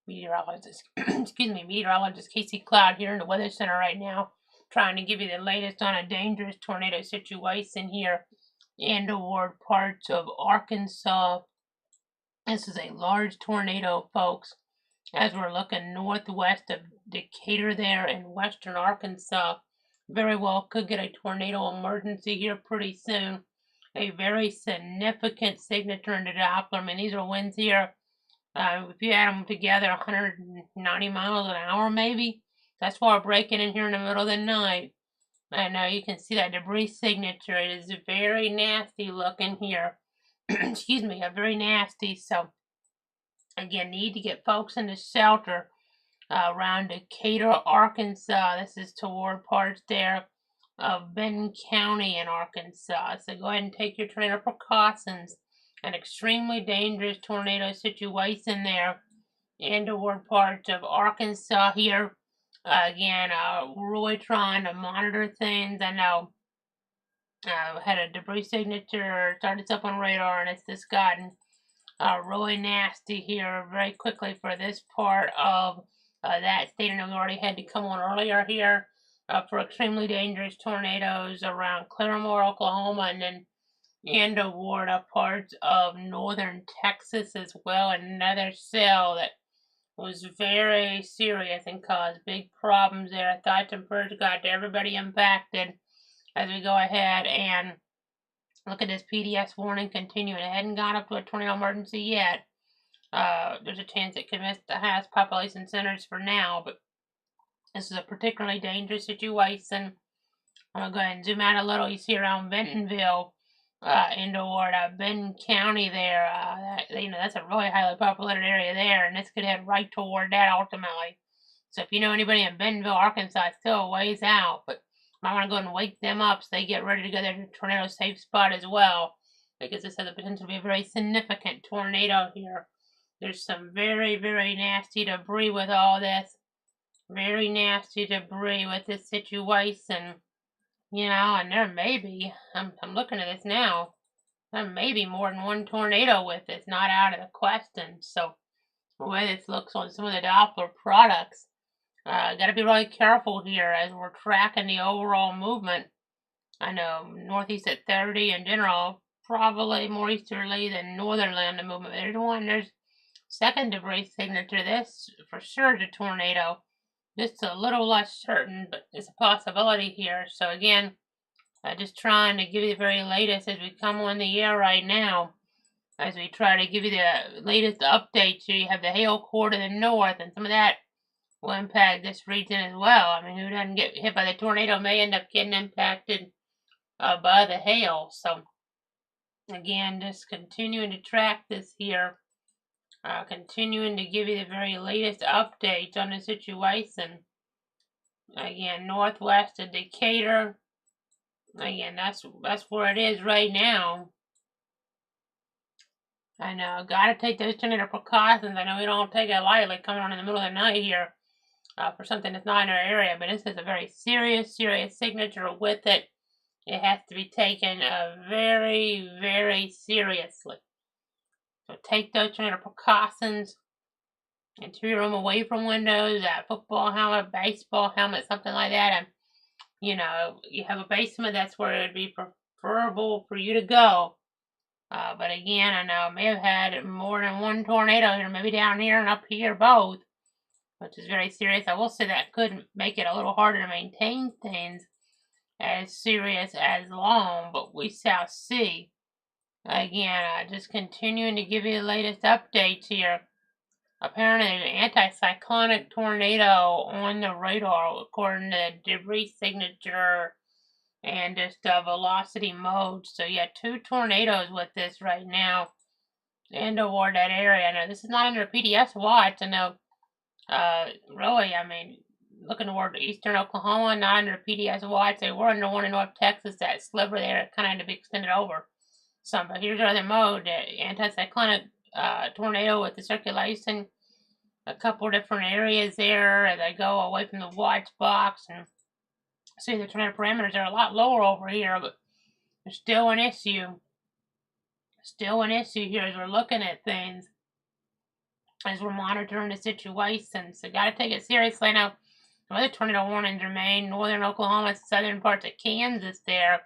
meteorologist, excuse me, meteorologist Casey Cloud here in the Weather Center right now, trying to give you the latest on a dangerous tornado situation here in toward parts of Arkansas. This is a large tornado, folks, as we're looking northwest of Decatur there in western Arkansas. Very well could get a tornado emergency here pretty soon. A very significant signature in the Doppler. I mean, these are winds here. If you add them together, 190 miles an hour maybe. That's why we're breaking in here in the middle of the night. I know you can see that debris signature. It is very nasty looking here. Excuse me, very nasty. So, again, need to get folks into shelter around Decatur, Arkansas. This is toward parts there of Benton County in Arkansas. So go ahead and take your tornado precautions. An extremely dangerous tornado situation there in toward parts of Arkansas here. Again, really trying to monitor things. I know had a debris signature, started up on radar, and it's just gotten really nasty here very quickly for this part of that state. And we already had to come on earlier here for extremely dangerous tornadoes around Claremore, Oklahoma, and then in toward parts of northern Texas as well. Another cell that was very serious and caused big problems there. I thought some prayers got to everybody impacted as we go ahead and look at this PDS warning continuing. It hadn't gone up to a tornado emergency yet. There's a chance it could miss the highest population centers for now, but this is a particularly dangerous situation. I'm going to go ahead and zoom out a little. You see around Bentonville, in toward Benton County there. That's a really highly populated area there, and this could head right toward that ultimately. So if you know anybody in Bentonville, Arkansas, it's still a ways out, but I want to go ahead and wake them up so they get ready to go to their tornado safe spot as well, because this has the potential to be a very significant tornado here. There's some very, very nasty debris with all this. Very nasty debris with this situation. And there may be, I'm looking at this now, there may be more than one tornado with this, not out of the question. So the way this looks on some of the Doppler products, got to be really careful here as we're tracking the overall movement. I know northeast at 30 in general, probably more easterly than northerly on the movement. There's second debris signature. This for sure is a tornado. Just a little less certain, but it's a possibility here. So again, just trying to give you the very latest as we come on the air right now. As we try to give you the latest updates here, you have the hail core to the north, and some of that will impact this region as well. I mean, who doesn't get hit by the tornado may end up getting impacted by the hail. So, again, just continuing to track this here. Continuing to give you the very latest updates on the situation. Again, northwest of Decatur. Again, that's where it is right now. I know, gotta take those tornado precautions. I know we don't take it lightly coming on in the middle of the night here for something that's not in our area, but this is a very serious signature with it. It has to be taken very, very seriously. So take those tornado precautions. Interior room away from windows, a football helmet, baseball helmet, something like that. And, you have a basement, that's where it would be preferable for you to go. But again, I know I may have had more than one tornado here, maybe down here and up here both, which is very serious. I will say that could make it a little harder to maintain things as serious as long, but we shall see. Again, just continuing to give you the latest updates here. Apparently, an anticyclonic tornado on the radar, according to debris signature and just velocity mode. So, yeah, 2 tornadoes with this right now in toward that area. Now, this is not under PDS watch. I know, really, I mean, looking toward eastern Oklahoma, not under PDS watch. They were under one in North Texas, that sliver there kind of had to be extended over some. But here's the other mode, the anticyclonic tornado with the circulation, a couple different areas there as I go away from the watch box, and see the tornado parameters are a lot lower over here, but there's still an issue. Still an issue here as we're looking at things. as we're monitoring the situation. So got to take it seriously. Now, other tornado warnings remain. Northern Oklahoma, southern parts of Kansas there.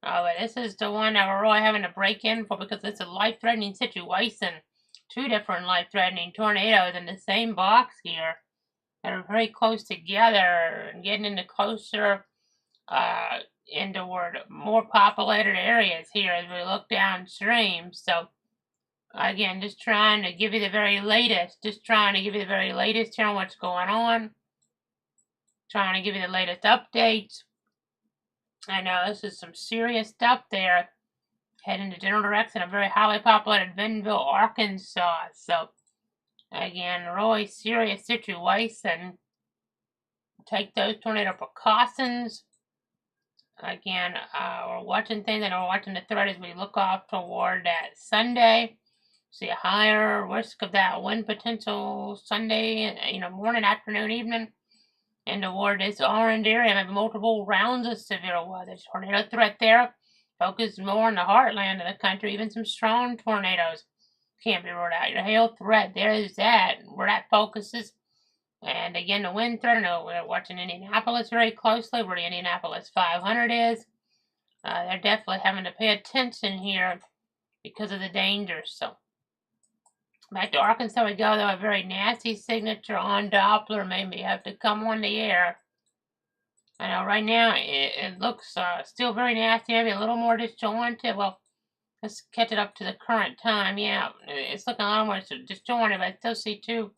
But this is the one that we're really having to break in for because it's a life-threatening situation. Two different life-threatening tornadoes in the same box here that are very close together and getting into closer into more populated areas here as we look downstream. So again, just trying to give you the very latest. Just trying to give you the very latest here on what's going on. Trying to give you the latest updates. I know this is some serious stuff there. Heading to general direction, a very highly populated Bentonville, Arkansas. So, again, really serious situation. Take those tornado precautions. Again, we're watching things and we're watching the threat as we look off toward that Sunday. See a higher risk of that wind potential Sunday, morning, afternoon, evening. And toward this orange area, maybe multiple rounds of severe weather. Tornado threat there. Focus more on the heartland of the country. Even some strong tornadoes can't be ruled out. Your hail threat, there's that, where that focuses. And again, the wind threat, I know we're watching Indianapolis very closely, where the Indianapolis 500 is. They're definitely having to pay attention here because of the dangers. So, back to Arkansas we go, though. A very nasty signature on Doppler. Maybe have to come on the air. I know right now it looks still very nasty, maybe a little more disjointed. Well, let's catch it up to the current time. Yeah, it's looking a lot more disjointed, but I still see too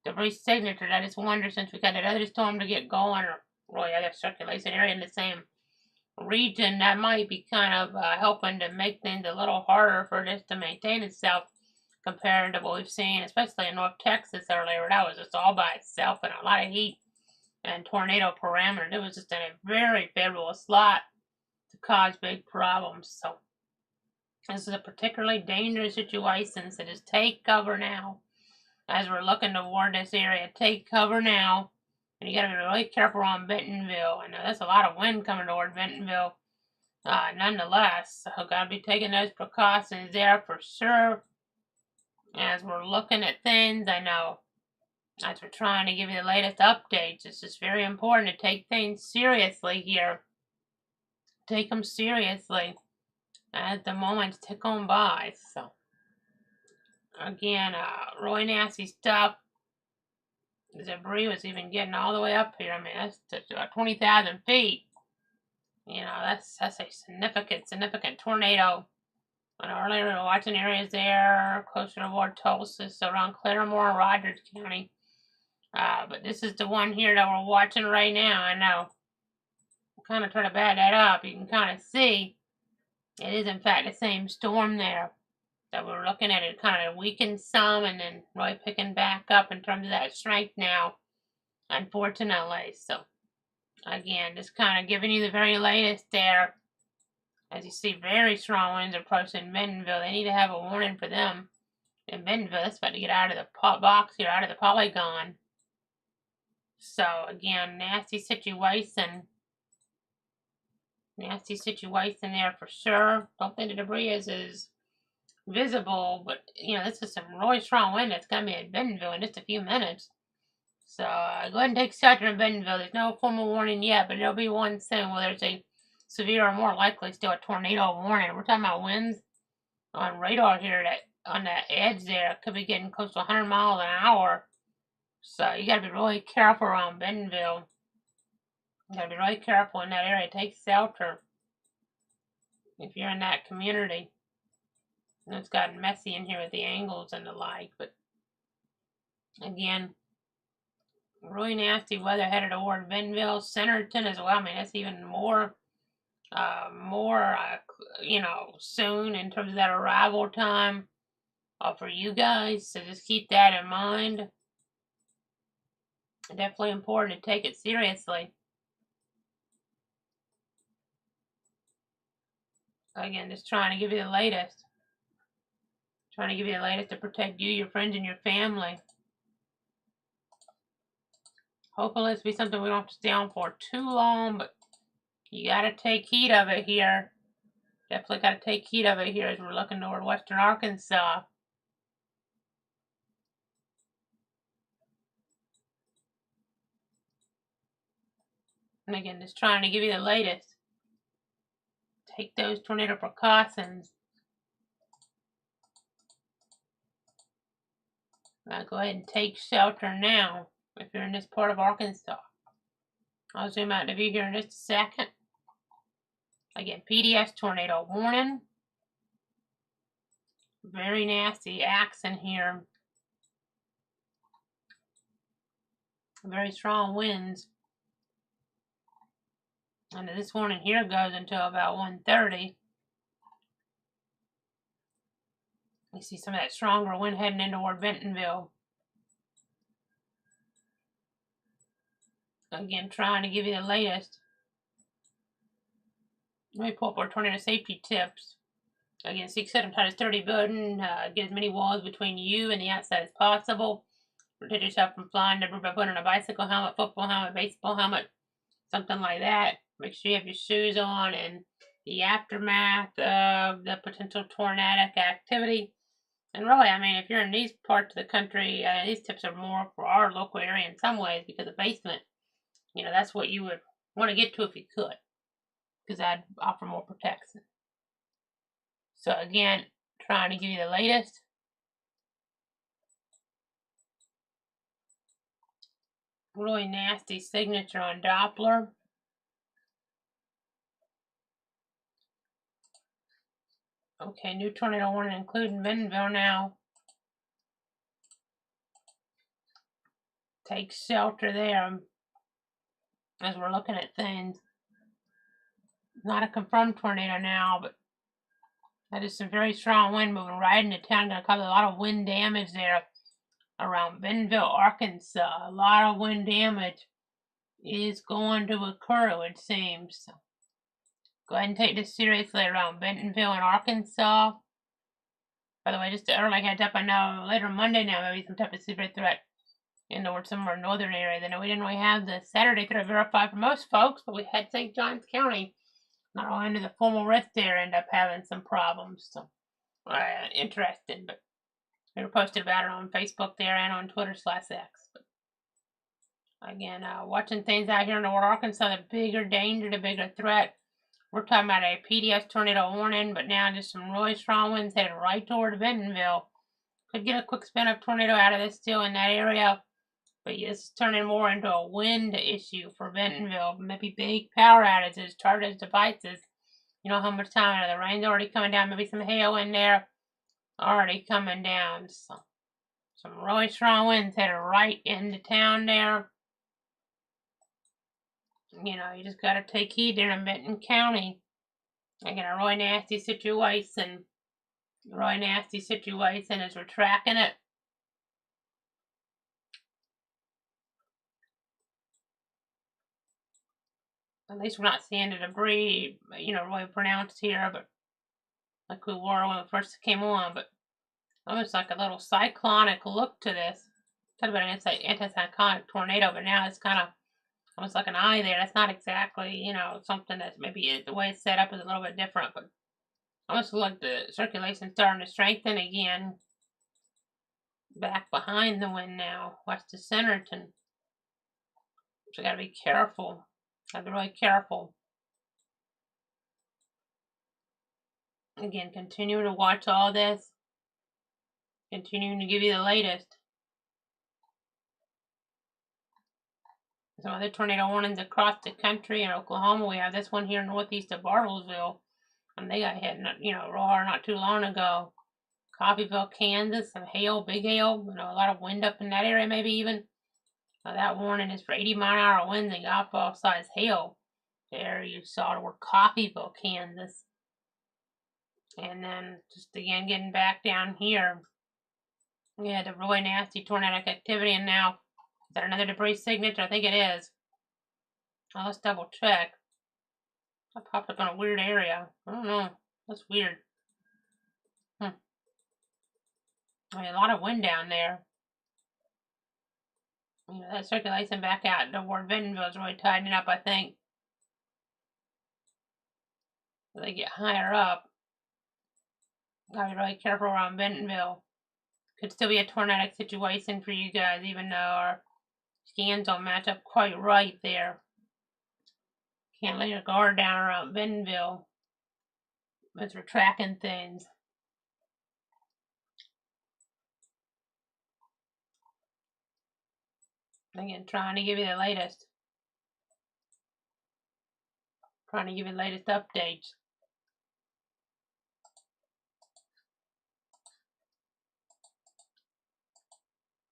the very signature. I just wonder, since we got that other storm to get going, or really other circulation area in the same region, that might be kind of helping to make things a little harder for this to maintain itself compared to what we've seen, especially in North Texas earlier. That was just all by itself and a lot of heat and tornado parameters. It was just in a very favorable slot to cause big problems. So this is a particularly dangerous situation. So just take cover now as we're looking toward this area. Take cover now. And you got to be really careful on Bentonville. I know there's a lot of wind coming toward Bentonville. Nonetheless, so got to be taking those precautions there for sure. As we're looking at things, I know as we're trying to give you the latest updates, it's just very important to take things seriously here. Take them seriously as the moments tick on by. So, again, really nasty stuff. The debris was even getting all the way up here. I mean, that's 20,000 feet. That's a significant tornado. And earlier we were watching areas there closer toward Tulsa, so around Claremore and Rogers County. But this is the one here that we're watching right now. I know. I'm kind of trying to bad that up. You can kind of see it is in fact the same storm there that we're looking at. It kind of weakened some and then really picking back up in terms of that strength now, unfortunately. So again, just kind of giving you the very latest there. As you see, very strong winds approaching Bentonville. They need to have a warning for them in Bentonville. It's about to get out of the box here, out of the polygon. So again, nasty situation. Nasty situation there for sure. Don't think the debris is visible, but this is some really strong wind that's going to be at Bentonville in just a few minutes. So go ahead and take shelter in Bentonville. There's no formal warning yet, but there'll be one soon where there's a severe or more likely still a tornado warning. We're talking about winds on radar here that on the edge there could be getting close to 100 miles an hour. So you got to be really careful around Bentonville. You got to be really careful in that area. Take shelter if you're in that community. It's gotten messy in here with the angles and the like, but again, really nasty weather headed toward Bentonville, Centerton as well. I mean, that's even more soon in terms of that arrival time for you guys. So just keep that in mind. Definitely important to take it seriously. Again, just trying to give you the latest. Trying to give you the latest to protect you, your friends, and your family. Hopefully this will be something we don't have to stay on for too long, but you got to take heed of it here. Definitely got to take heed of it here as we're looking toward western Arkansas. And again, just trying to give you the latest. Take those tornado precautions. Now go ahead and take shelter now if you're in this part of Arkansas. I'll zoom out the view here in just a second. Again, PDS tornado warning. Very nasty accent here. Very strong winds. And this warning here goes until about 1:30. You see some of that stronger wind heading in toward Bentonville. Again, trying to give you the latest. Let me pull up our tornado safety tips. Again, 6-7 tight as 30 building. Get as many walls between you and the outside as possible. Protect yourself from flying debris by putting on a bicycle helmet, football helmet, baseball helmet, something like that. Make sure you have your shoes on and the aftermath of the potential tornadic activity. And really, I mean, if you're in these parts of the country, these tips are more for our local area in some ways because the basement, you know, that's what you would want to get to if you could, because that'd offer more protection. So again, trying to give you the latest. Really nasty signature on Doppler. Okay, new tornado warning including Bentonville now. Take shelter there as we're looking at things. Not a confirmed tornado now, but that is some very strong wind moving right into town. Going to cause a lot of wind damage there around Bentonville, Arkansas. A lot of wind damage is going to occur, it would seem. So go ahead and take this seriously around Bentonville and Arkansas. By the way, just to early heads up, I know later Monday now maybe some type of severe threat in the somewhere northern area. Then we didn't really have the Saturday threat verified for most folks, but we had St. Johns County, not only under the formal rift there, end up having some problems. So interesting, but we were posted about it on Facebook there and on Twitter/X. But again, watching things out here in North Arkansas, the bigger danger, the bigger threat. We're talking about a PDS tornado warning, but now just some really strong winds headed right toward Bentonville. Could get a quick spin up tornado out of this still in that area, but it's turning more into a wind issue for Bentonville. Maybe big power outages, charged devices. You know how much time the rain's already coming down. Maybe some hail in there already coming down. So some really strong winds headed right into town there. You know, you just got to take heed there in Benton County. Again, a really nasty situation. Really nasty situation as we're tracking it. At least we're not seeing the debris, you know, really pronounced here, but like we were when it first came on. But almost like a little cyclonic look to this. Could have been an anticyclonic tornado, but now it's kind of almost like an eye there. That's not exactly, you know, something that maybe the way it's set up is a little bit different, but almost like the circulation starting to strengthen again. Back behind the wind now, west of Centerton. So gotta be careful. Gotta be really careful. Again, continue to watch all this. Continuing to give you the latest. Some other tornado warnings across the country. In Oklahoma, we have this one here northeast of Bartlesville. And they got hit, you know, real hard not too long ago. Coffeyville, Kansas, some hail, big hail. You know, a lot of wind up in that area, maybe even. That warning is for 80-mile-an-hour winds and golf ball size hail. There you saw the word Coffeyville, Kansas. And then just again getting back down here. Yeah, the really nasty tornadic activity. And now, is that another debris signature? I think it is. Oh, let's double check. That popped up in a weird area. I don't know. That's weird. I mean, a lot of wind down there. You know, that circulation back out toward Bentonville is really tightening up, I think. As they get higher up. Gotta be really careful around Bentonville. Could still be a tornadic situation for you guys, even though our scans don't match up quite right there. Can't let your guard down around Bentonville as we're tracking things. Again, trying to give you the latest. Trying to give you the latest updates.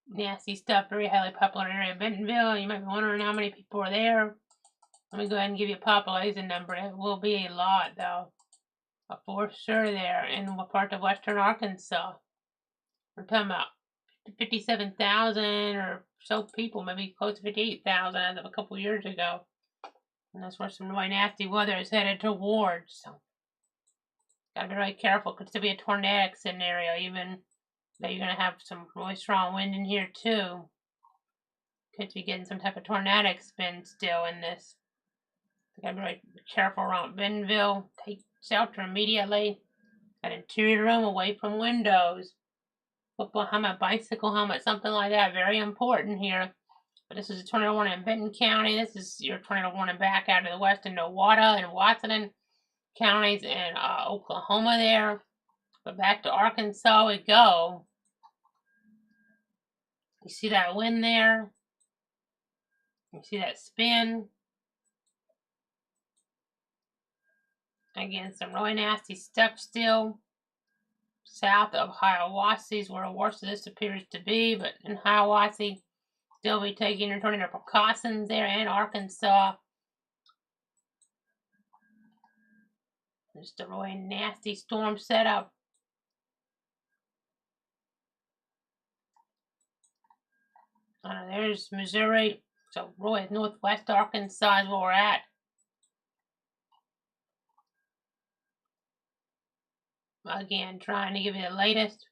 Nasty stuff, very highly popular area of Bentonville. You might be wondering how many people are there. Let me go ahead and give you a population number. It will be a lot, though. For sure there in what part of western Arkansas. We're talking about 57,000 or so people, maybe close to 58,000 as of a couple years ago. And that's where some really nasty weather is headed towards. So, gotta be really careful. Could still be a tornadic scenario, even though you're gonna have some really strong wind in here too. Could be getting some type of tornadic spin still in this. So gotta be really careful around Bentonville. Take shelter immediately. An interior room away from windows. Football helmet, bicycle helmet, something like that. Very important here. But this is a tornado warning in Benton County. This is your tornado warning back out of the west in Nowata and Watson counties and Oklahoma there. But back to Arkansas we go. You see that wind there? You see that spin? Again, some really nasty stuff still. South of Hiawassee is where the worst of this appears to be, but in Hiawassee, still be taking your tornado precautions there in Arkansas. Just a really nasty storm setup. There's Missouri, so really northwest Arkansas is where we're at. Again, trying to give you the latest.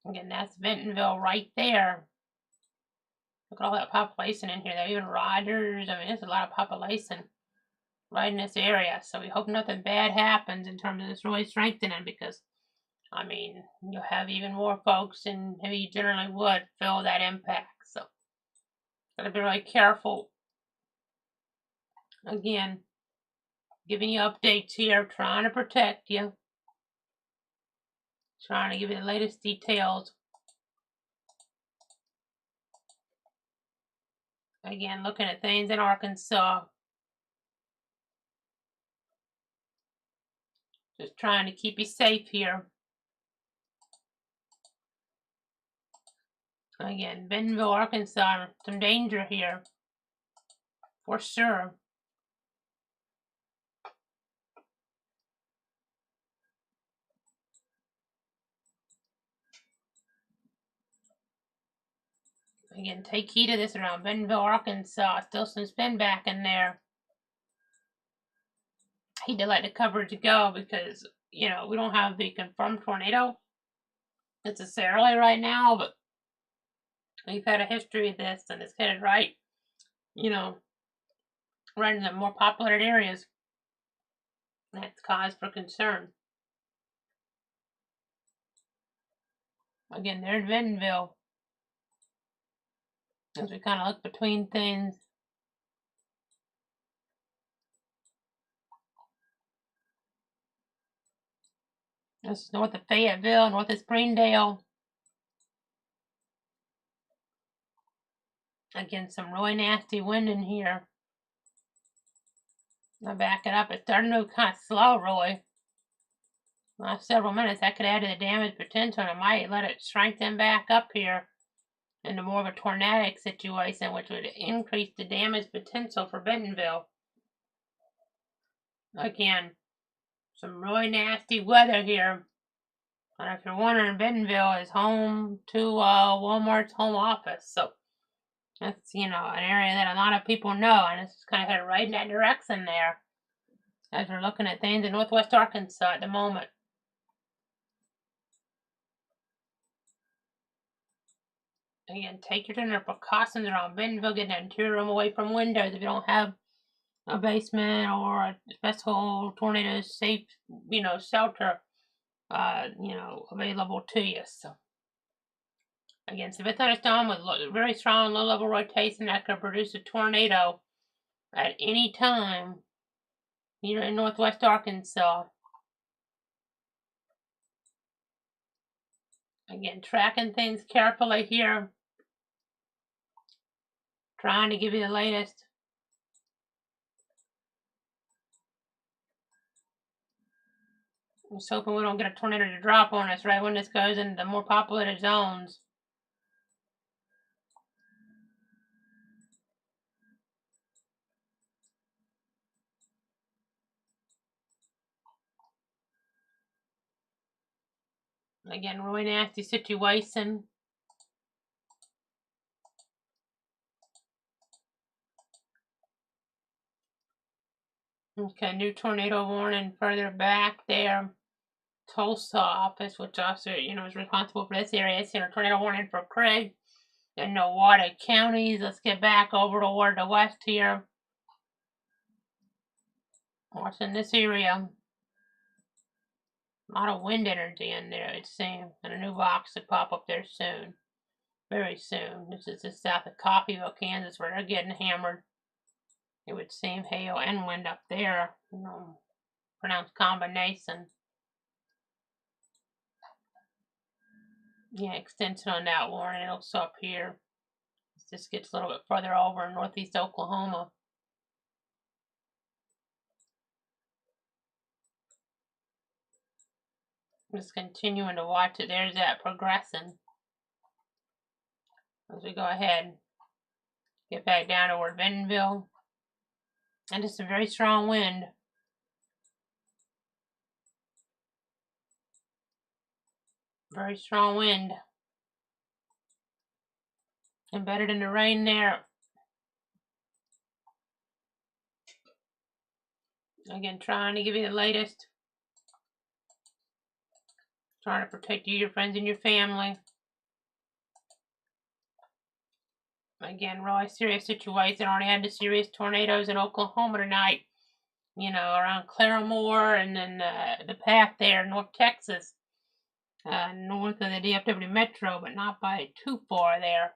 Again, that's Bentonville right there. Look at all that population in here. There even Rogers. I mean, there's a lot of population right in this area. So we hope nothing bad happens in terms of this really strengthening, because, I mean, you'll have even more folks than you generally would feel that impact. So, gotta be really careful. Again, giving you updates here, trying to protect you. Trying to give you the latest details. Again, looking at things in Arkansas. Just trying to keep you safe here. Again, Bentonville, Arkansas, some danger here. For sure. Again, take heed of this around Bentonville, Arkansas. Still some spin back in there. I hate to let the coverage go because, you know, we don't have the confirmed tornado necessarily right now, but we've had a history of this, and it's headed right, you know, right in the more populated areas. That's cause for concern. Again, there's Bentonville. As we kind of look between things. This is north of Fayetteville, north of Springdale. Again, some really nasty wind in here. I'll back it up. It's starting to move kind of slow, really. Last several minutes, that could add to the damage potential, and it might let it strengthen back up here into more of a tornadic situation, which would increase the damage potential for Bentonville. Again, some really nasty weather here. And if you're wondering, Bentonville is home to Walmart's home office. So that's, you know, an area that a lot of people know, and it's kind of headed right in that direction there as we're looking at things in northwest Arkansas at the moment. Again, take your general precautions around Bentonville, getting that interior room away from windows if you don't have a basement or a special tornado safe, you know, shelter, you know, available to you. So, again, severe thunderstorm with very strong low-level rotation that could produce a tornado at any time here in northwest Arkansas. Again, tracking things carefully here. Trying to give you the latest. I'm just hoping we don't get a tornado to drop on us right when this goes into the more populated zones. Again, really nasty situation. Okay, new tornado warning further back there. Tulsa office, which also, is responsible for this area. It's a tornado warning for Craig and Nowata counties. Let's get back over toward the west here. Watching this area. A lot of wind energy in there, it seems. And a new box to pop up there soon. Very soon. This is just south of Coffeyville, Kansas, where they're getting hammered. It would seem hail and wind up there. Pronounced combination. Yeah, extension on that warning. Also up here. This gets a little bit further over in northeast Oklahoma. Just continuing to watch it. There's that progressing. As we go ahead, get back down toward Bentonville. And just a very strong wind. Very strong wind. Embedded in the rain there. Again, trying to give you the latest. Trying to protect you, your friends, and your family. Again, really serious situation. Already had the serious tornadoes in Oklahoma tonight. Around Claremore and then the path there, North Texas. North of the DFW Metro, but not by too far there.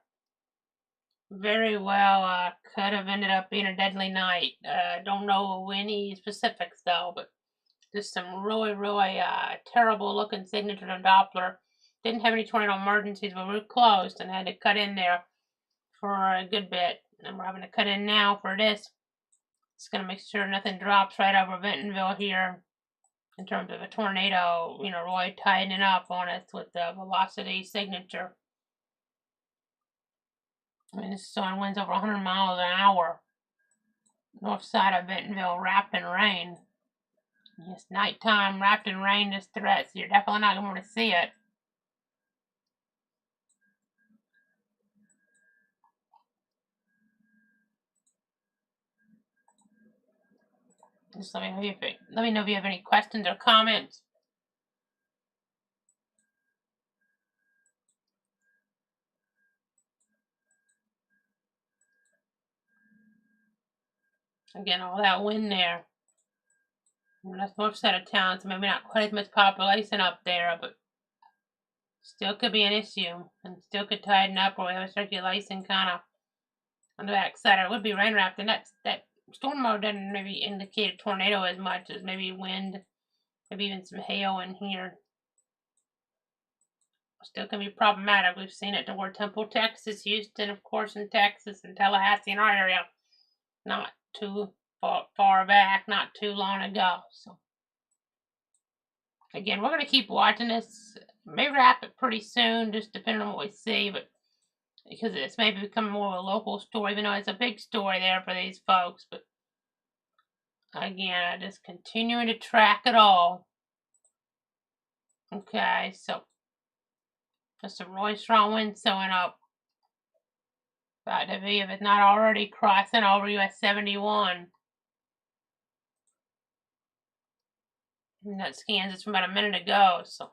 Very well could have ended up being a deadly night. Don't know any specifics though, but just some really, really terrible looking signatures on Doppler. Didn't have any tornado emergencies, but we were close and had to cut in there for a good bit. And we're having to cut in now for this. It's going to make sure nothing drops right over Bentonville here in terms of a tornado, really tightening up on us with the velocity signature. I mean, this is showing winds over 100 miles an hour. North side of Bentonville wrapped in rain. Yes, nighttime wrapped in rain is threat, so you're definitely not going to see it. Just let me know if you have any questions or comments. Again, all that wind there. And that's north side of town, so maybe not quite as much population up there, but still could be an issue, and still could tighten up, or we have a circulation kind of on the back side. It would be rain wrapped, and that storm mode doesn't maybe indicate a tornado as much as maybe wind, maybe even some hail in here. Still can be problematic. We've seen it toward Temple, Texas, Houston, of course, in Texas, and Tallahassee in our area. Not too far back, not too long ago. So again, we're going to keep watching this. May wrap it pretty soon, just depending on what we see, but because it's maybe becoming more of a local story, even though it's a big story there for these folks. But again, I just continuing to track it all. Okay, so just a really strong wind showing up. About to be, if it's not already crossing over US 71. And that scans us from about a minute ago, so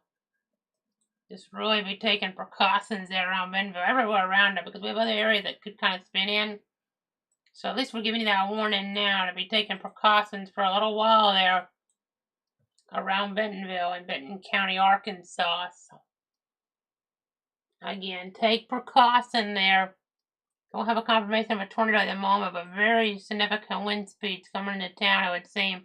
just really be taking precautions there around Bentonville, everywhere around it, because we have other areas that could kind of spin in. So at least we're giving you that warning now to be taking precautions for a little while there around Bentonville and Benton County, Arkansas. So again, take precaution there. Don't have a confirmation of a tornado at the moment, but very significant wind speeds coming into town, it would seem.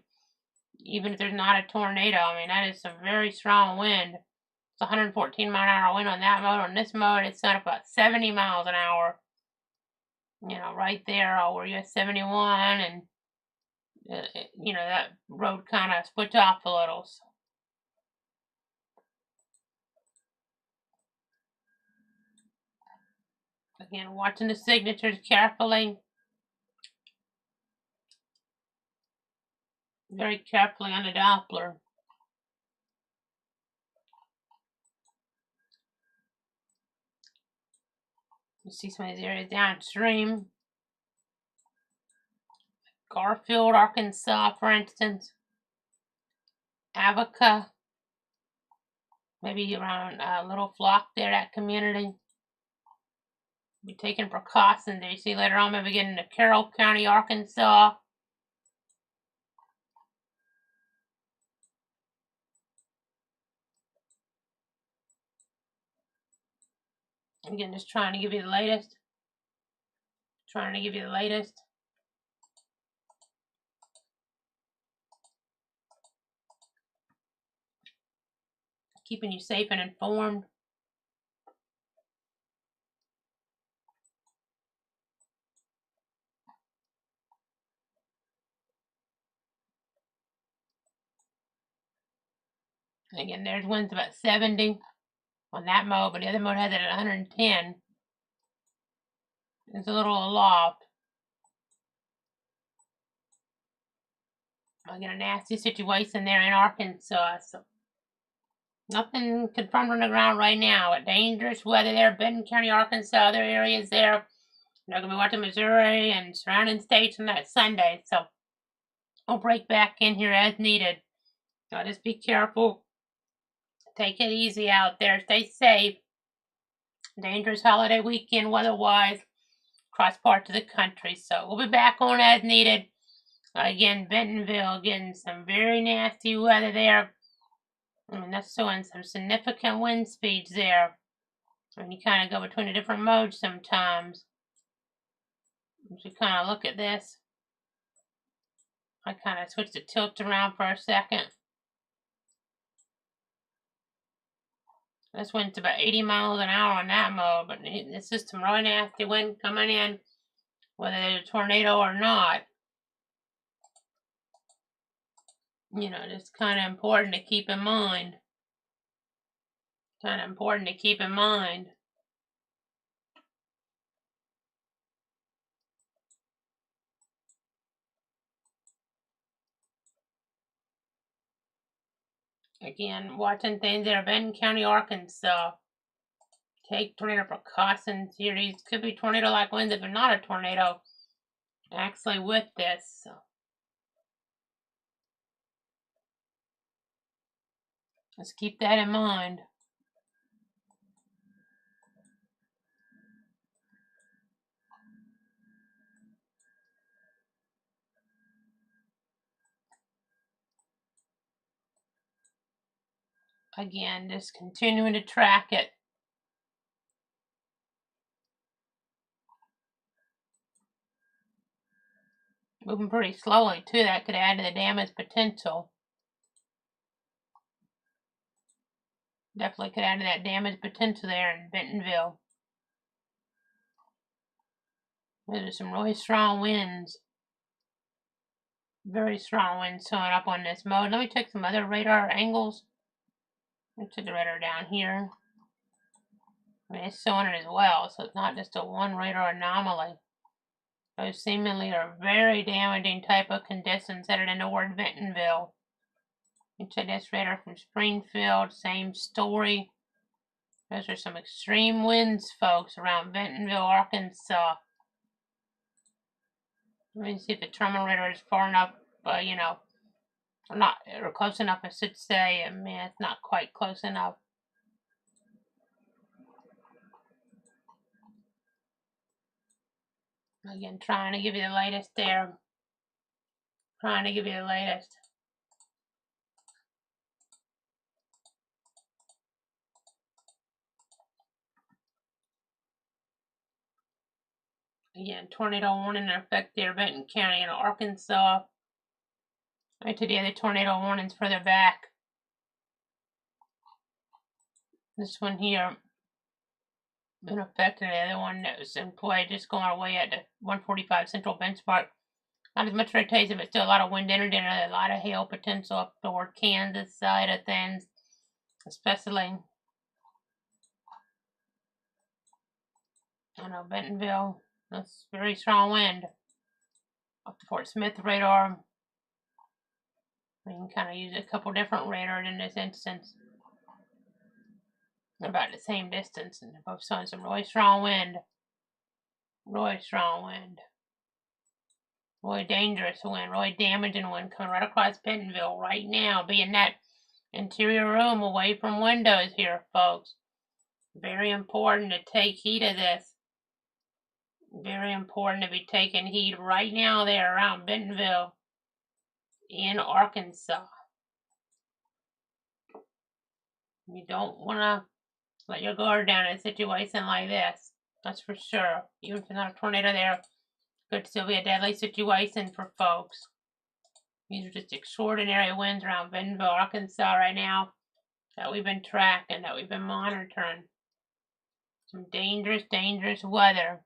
Even if there's not a tornado, I mean, that is some very strong wind. It's 114-mile-an-hour wind on that mode. On this mode, it's at about 70 miles an hour. You know, right there where you're at 71, and you know, that road kind of splits off a little. So. Again, watching the signatures carefully. Very carefully on the Doppler. You see some of these areas downstream. Garfield, Arkansas, for instance. Avoca. Maybe around Little Flock there, that community. Be taking precautions there. You see later on, maybe getting to Carroll County, Arkansas. Again, just trying to give you the latest. Trying to give you the latest. Keeping you safe and informed. Again, there's winds about 70 on that mode, but the other mode has it at 110. It's a little aloft. I get a nasty situation there in Arkansas. So nothing confirmed on the ground right now. But dangerous weather there, Benton County, Arkansas, other areas there. They're going to be watching Missouri and surrounding states on that Sunday. So I'll break back in here as needed. So just be careful. Take it easy out there. Stay safe. Dangerous holiday weekend weather-wise across parts of the country. So we'll be back on as needed. Again, Bentonville getting some very nasty weather there. I mean, that's showing some significant wind speeds there. And you kind of go between the different modes sometimes. As we kind of look at this, I kind of switched the tilt around for a second. This wind's about 80 miles an hour on that mode, but this is some really nasty wind coming in, whether there's a tornado or not. You know, just kind of important to keep in mind. Kind of important to keep in mind. Again, watching things that are Benton County, Arkansas. Take tornado precautions here. These could be tornado-like winds if they're not a tornado. Actually, with this. So. Let's keep that in mind. Again, just continuing to track it. Moving pretty slowly, too. That could add to the damage potential. Definitely could add to that damage potential there in Bentonville. There's some really strong winds. Very strong winds showing up on this mode. Let me check some other radar angles. Let's check the radar down here. I mean, it's showing it as well, so it's not just a one radar anomaly. Those seemingly are very damaging type of conditions headed into toward Bentonville. You can check this radar from Springfield, same story. Those are some extreme winds, folks, around Bentonville, Arkansas. Let me see if the terminal radar is far enough, you know, or close enough, I should say. I mean, it's not quite close enough. Again, trying to give you the latest there. Trying to give you the latest. Again, tornado warning in effect there, Benton County in Arkansas. Right to the other tornado warnings further back. This one here in effect, and the other one that was in play just going away at the 145 central benchmark. Not as much rotation, but still a lot of wind energy and a lot of hail potential up toward Kansas side of things, especially. I know Bentonville, that's very strong wind. Up to Fort Smith radar. We can kind of use a couple different radars in this instance. They're about the same distance, and they're both showing some really strong wind. Really strong wind. Really dangerous wind, really damaging wind coming right across Bentonville right now. Be in that interior room away from windows here, folks. Very important to take heed of this. Very important to be taking heed right now there around Bentonville in Arkansas. You don't want to let your guard down in a situation like this. That's for sure. Even if there's not a tornado there, could still be a deadly situation for folks. These are just extraordinary winds around Bentonville, Arkansas right now that we've been tracking, that we've been monitoring. Some dangerous, dangerous weather.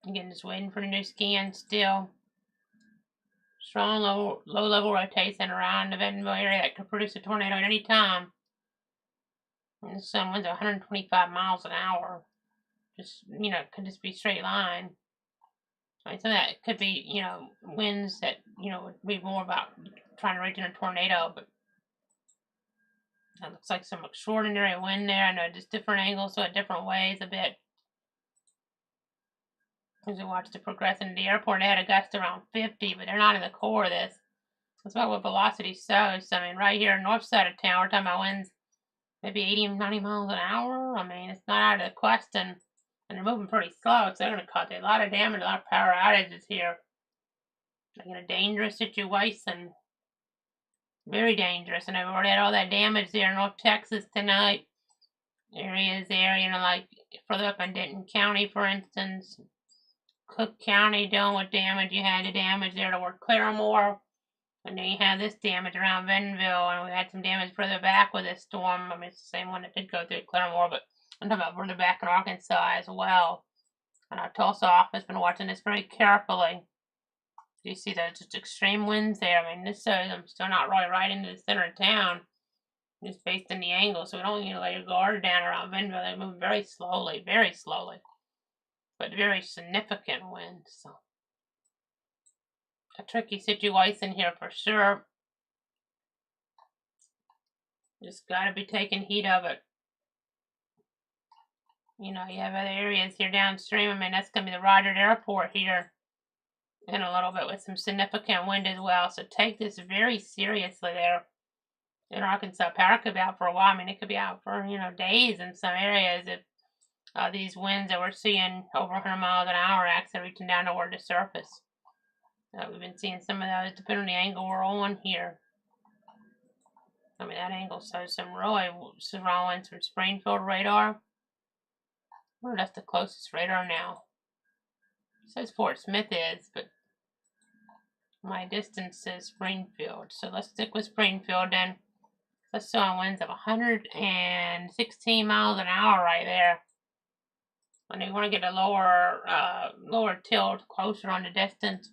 Again, just waiting for the new scan still. Strong low-level rotation around the Bentonville area that could produce a tornado at any time. And the sun winds 125 miles an hour. Just, could just be straight line. I mean, some of that could be, winds that, would be more about trying to reach in a tornado, but that looks like some extraordinary wind there. I know just different angles, so at different ways a bit. As we watch the progression into the airport, they had a gust around 50, but they're not in the core of this. That's about what velocity shows. So, I mean, right here, north side of town, we're talking about winds maybe 80, 90 miles an hour. I mean, it's not out of the question. And they're moving pretty slow, so they're going to cause a lot of damage, a lot of power outages here. Like in a dangerous situation. Very dangerous. And I've already had all that damage there in North Texas tonight. Areas there, like further up in Denton County, for instance. Cook County dealing with damage. You had the damage there toward Claremore. And then you have this damage around Bentonville. And we had some damage further back with this storm. I mean, it's the same one that did go through Claremore, but I'm talking about further back in Arkansas as well. And our Tulsa office has been watching this very carefully. You see those just extreme winds there. I mean, this shows I'm still not really right into the center of town. Just based on the angle. So we don't need to lay your guard down around Bentonville. They move very slowly. But very significant winds. So a tricky situation here for sure. Just got to be taking heed of it. You have other areas here downstream. I mean, that's going to be the Rogers Airport here in a little bit with some significant wind as well. So take this very seriously there in Arkansas. Power could be out for a while. I mean, it could be out for, days in some areas if these winds that we're seeing over 100 miles an hour actually reaching down toward the surface. We've been seeing some of those depending on the angle we're on here. I mean, that angle shows some really strong winds from Springfield radar. Well, that's the closest radar now. It says Fort Smith is, but my distance says Springfield. So let's stick with Springfield then. Let's show winds of 116 miles an hour right there. And you want to get a lower tilt closer on the distance.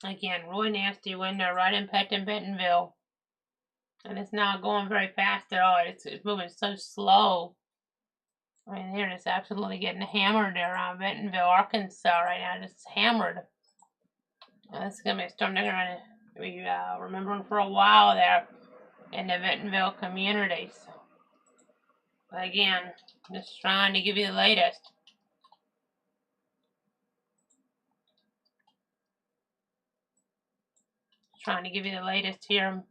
Again, really nasty wind there right impacting Bentonville. And it's not going very fast at all. It's moving so slow. I mean, they're just absolutely getting hammered there around Bentonville, Arkansas right now. Just hammered. And this is going to be a storm they're going to be remembering for a while there in the Bentonville community. So, but again, just trying to give you the latest. Trying to give you the latest here.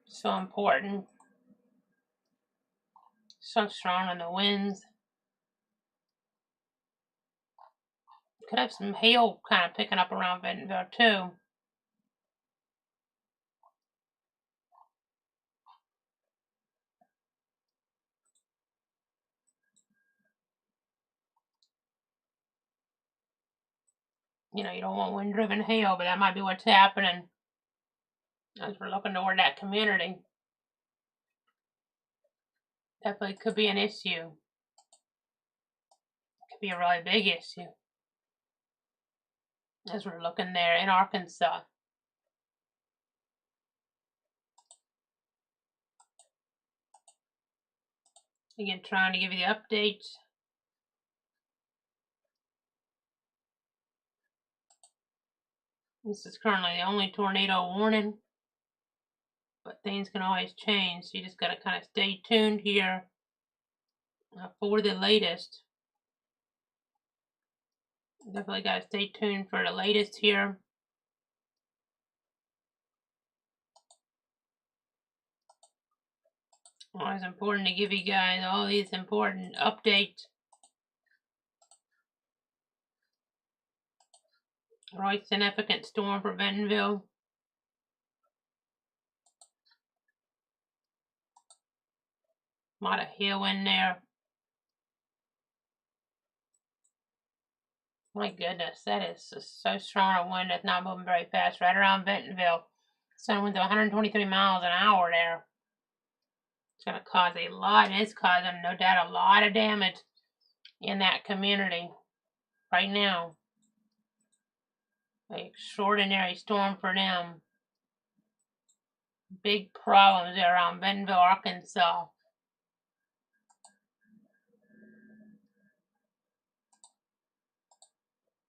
So important. So strong on the winds. Could have some hail kind of picking up around Bentonville too. You know, you don't want wind-driven hail, but that might be what's happening as we're looking toward that community. Definitely could be an issue. Could be a really big issue as we're looking there in Arkansas. Again, trying to give you the updates. This is currently the only tornado warning, but things can always change, so you just got to kind of stay tuned here for the latest. Definitely got to stay tuned for the latest here. Always important to give you guys all these important updates. Really significant storm for Bentonville. A lot of hail in there. My goodness, that is so strong a wind that's not moving very fast. Right around Bentonville. Sun winds of 123 miles an hour there. It's going to cause a lot, and it's causing, no doubt, a lot of damage in that community right now. An extraordinary storm for them. Big problems there around Bentonville, Arkansas.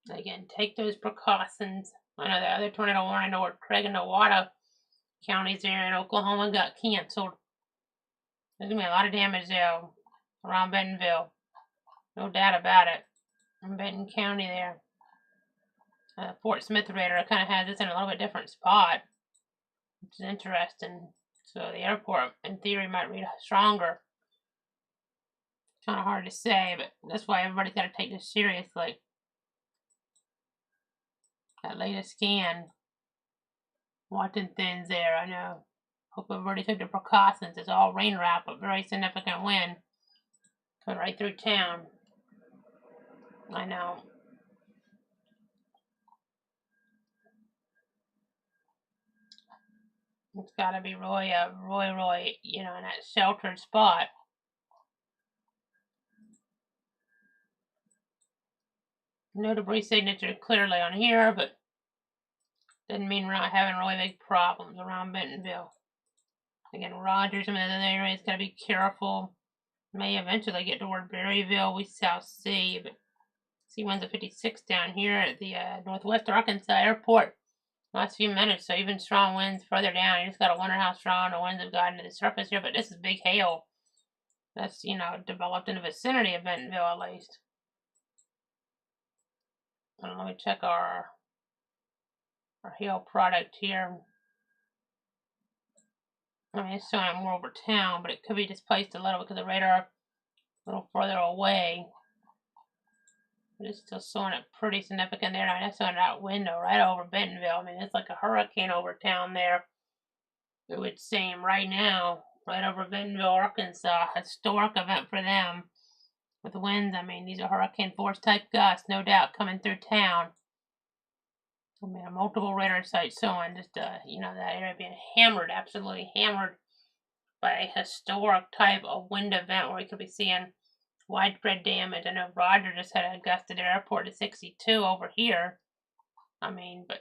Again, take those precautions. I know the other tornado warning toward Craig and Nowata counties there in Oklahoma got canceled. There's going to be a lot of damage there around Bentonville. No doubt about it. In Benton County there. Fort Smith radar kind of has this in a little bit different spot, which is interesting. So the airport, in theory, might read stronger. Kind of hard to say, but that's why everybody's got to take this seriously. That latest scan, watching things there, I know. Hope everybody took the precautions. It's all rain wrap, but very significant wind coming right through town. I know. It's got to be really, you know, in that sheltered spot. No debris signature clearly on here, but doesn't mean we're not having really big problems around Bentonville. Again, Rogers and other areas got to be careful. May eventually get toward Berryville, we shall see, but see winds of 56 down here at the Northwest Arkansas Airport. Last few minutes, so even strong winds further down. You just gotta wonder how strong the winds have gotten to the surface here, but this is big hail. That's, you know, developed in the vicinity of Bentonville at least. And let me check our hail product here. I mean, it's showing more over town, but it could be displaced a little because the radar a little further away. But it's still showing it pretty significant there. I mean, that's showing that window right over Bentonville. I mean, it's like a hurricane over town there. It would seem right now, right over Bentonville, Arkansas. Historic event for them. With the winds, I mean, these are hurricane force type gusts, no doubt, coming through town. I mean, multiple radar sites showing just, you know, that area being hammered, absolutely hammered by a historic type of wind event where we could be seeing widespread damage. I know Roger just had a gust at the airport at 62 over here. I mean, but,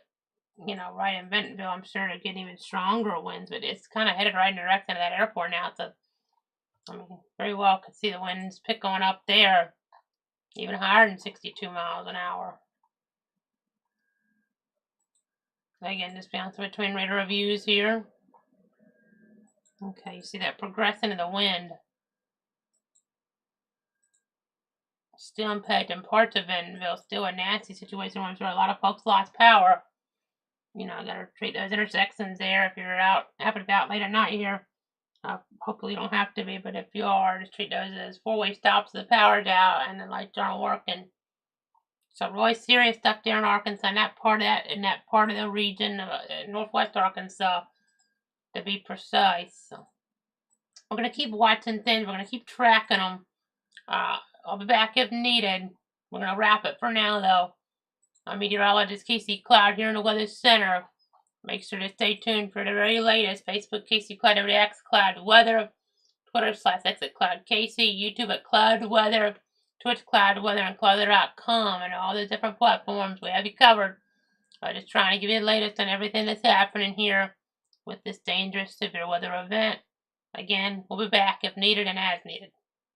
you know, right in Bentonville, I'm sure they're getting even stronger winds, but it's kind of headed right in the direction of that airport now. So, I mean, very well could see the winds pick going up there, even higher than 62 miles an hour. Again, just bouncing between radar views here. Okay, you see that progressing of the wind. Still impacting parts of Bentonville. Still a nasty situation where I'm sure a lot of folks lost power. You know, gotta treat those intersections there if you're out, happen to be out late at night here. Hopefully you don't have to be, but if you are, just treat those as four-way stops. The power's out and the lights aren't working. So really serious stuff there in Arkansas, in that part of the region, northwest Arkansas, to be precise. So we're gonna keep watching things. We're gonna keep tracking them. I'll be back if needed. We're gonna wrap it for now, though. I'm meteorologist Casey Cloud here in the Weather Center. Make sure to stay tuned for the very latest. Facebook Casey Cloud every X Cloud Weather, Twitter / X at Cloud Casey, YouTube at Cloud Weather, Twitch Cloud Weather, and Cloud.com, and all the different platforms. We have you covered. I'm just trying to give you the latest on everything that's happening here with this dangerous severe weather event. Again, we'll be back if needed and as needed.